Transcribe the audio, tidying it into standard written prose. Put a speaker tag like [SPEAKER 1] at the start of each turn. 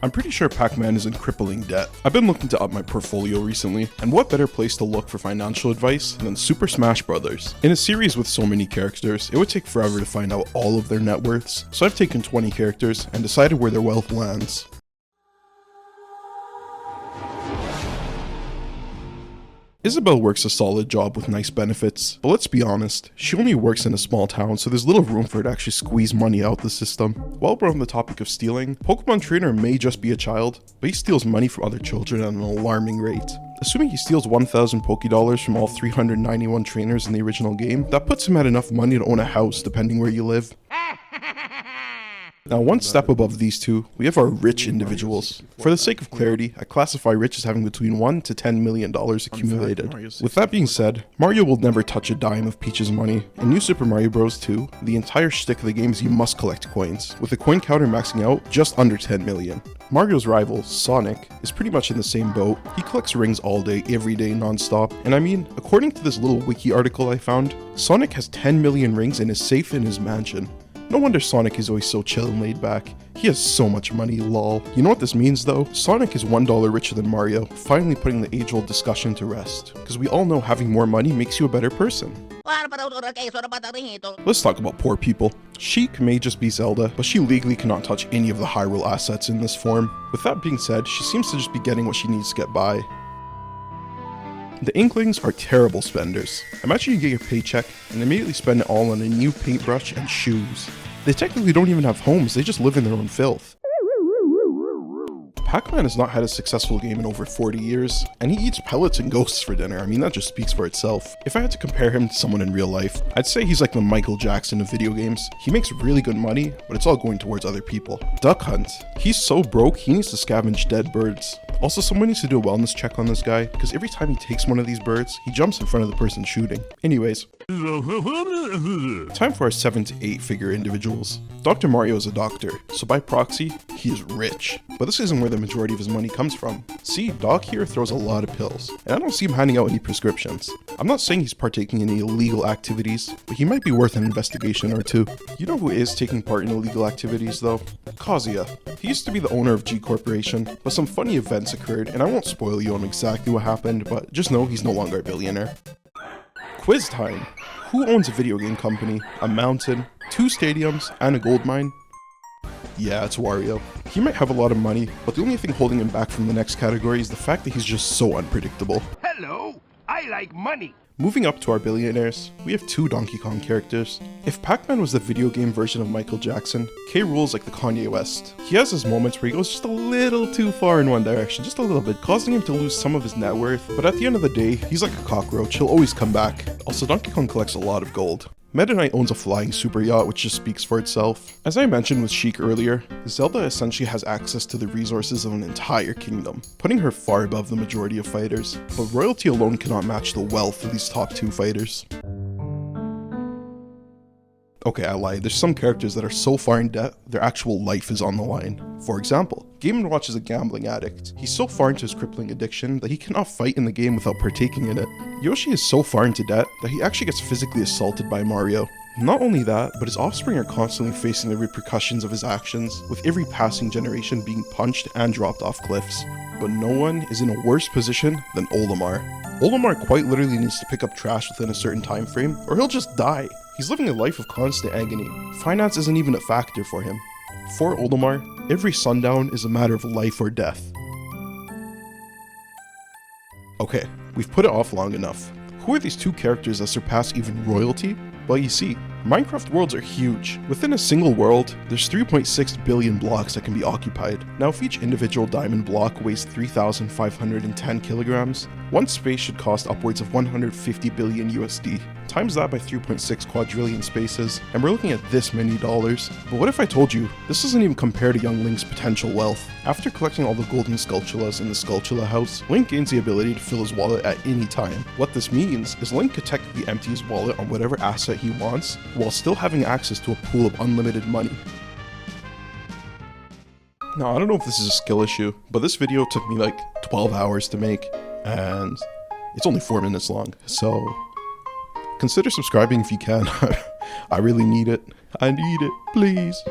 [SPEAKER 1] I'm pretty sure Pac-Man is in crippling debt. I've been looking to up my portfolio recently, and what better place to look for financial advice than Super Smash Bros. In a series with so many characters, it would take forever to find out all of their net worths, so I've taken 20 characters and decided where their wealth lands. Isabelle works a solid job with nice benefits, but let's be honest, she only works in a small town, so there's little room for her to actually squeeze money out the system. While we're on the topic of stealing, Pokemon Trainer may just be a child, but he steals money from other children at an alarming rate. Assuming he steals 1,000 Pokédollars from all 391 trainers in the original game, that puts him at enough money to own a house depending where you live. Now, one step above these two, we have our rich individuals. For the sake of clarity, I classify rich as having between $1 to $10 million accumulated. With that being said, Mario will never touch a dime of Peach's money. In New Super Mario Bros. 2, the entire shtick of the game is you must collect coins, with the coin counter maxing out just under 10 million. Mario's rival, Sonic, is pretty much in the same boat. He collects rings all day, every day, non-stop. And I mean, according to this little wiki article I found, Sonic has 10 million rings and is safe in his mansion. No wonder Sonic is always so chill and laid back. He has so much money, lol. You know what this means though? Sonic is $1 richer than Mario, finally putting the age-old discussion to rest. Because we all know having more money makes you a better person. Let's talk about poor people. Sheik may just be Zelda, but she legally cannot touch any of the Hyrule assets in this form. With that being said, she seems to just be getting what she needs to get by. The Inklings are terrible spenders. Imagine you get your paycheck and immediately spend it all on a new paintbrush and shoes. They technically don't even have homes, they just live in their own filth. Pac-Man has not had a successful game in over 40 years, and he eats pellets and ghosts for dinner. I mean, that just speaks for itself. If I had to compare him to someone in real life, I'd say he's like the Michael Jackson of video games. He makes really good money, but it's all going towards other people. Duck Hunt. He's so broke, he needs to scavenge dead birds. Also, someone needs to do a wellness check on this guy, because every time he takes one of these birds, he jumps in front of the person shooting. Anyways. Time for our 7 to 8 figure individuals. Dr. Mario is a doctor, so by proxy, he is rich. But this isn't where the majority of his money comes from. See, Doc here throws a lot of pills, and I don't see him handing out any prescriptions. I'm not saying he's partaking in any illegal activities, but he might be worth an investigation or two. You know who is taking part in illegal activities though? Kazuya. He used to be the owner of G Corporation, but some funny events occurred, and I won't spoil you on exactly what happened, but just know he's no longer a billionaire. Quiz time. Who owns a video game company, a mountain, 2 stadiums, and a gold mine? Yeah, it's Wario. He might have a lot of money, but the only thing holding him back from the next category is the fact that he's just so unpredictable.
[SPEAKER 2] Hello, I like money.
[SPEAKER 1] Moving up to our billionaires, we have 2 Donkey Kong characters. If Pac-Man was the video game version of Michael Jackson, K. Rool's like the Kanye West. He has his moments where he goes just a little too far in one direction, just a little bit, causing him to lose some of his net worth, but at the end of the day, he's like a cockroach, he'll always come back. Also, Donkey Kong collects a lot of gold. Meta Knight owns a flying super yacht, which just speaks for itself. As I mentioned with Sheik earlier, Zelda essentially has access to the resources of an entire kingdom, putting her far above the majority of fighters, but royalty alone cannot match the wealth of these top 2 fighters. Okay, I lied. There's some characters that are so far in debt, their actual life is on the line. For example, Game & Watch is a gambling addict. He's so far into his crippling addiction that he cannot fight in the game without partaking in it. Yoshi is so far into debt that he actually gets physically assaulted by Mario. Not only that, but his offspring are constantly facing the repercussions of his actions, with every passing generation being punched and dropped off cliffs. But no one is in a worse position than Olimar. Olimar quite literally needs to pick up trash within a certain time frame, or he'll just die. He's living a life of constant agony. Finance isn't even a factor for him. For Olimar, every sundown is a matter of life or death. Okay, we've put it off long enough. Who are these 2 characters that surpass even royalty? Well, you see, Minecraft worlds are huge. Within a single world, there's 3.6 billion blocks that can be occupied. Now, if each individual diamond block weighs 3,510 kilograms, one space should cost upwards of 150 billion USD. Times that by 3.6 quadrillion spaces, and we're looking at this many dollars. But what if I told you, this doesn't even compare to young Link's potential wealth? After collecting all the golden Skulltulas in the Skulltula house, Link gains the ability to fill his wallet at any time. What this means is Link could technically empty his wallet on whatever asset he wants, while still having access to a pool of unlimited money. Now, I don't know if this is a skill issue, but this video took me like 12 hours to make, and it's only 4 minutes long, so consider subscribing if you can. I really need it. I need it, please.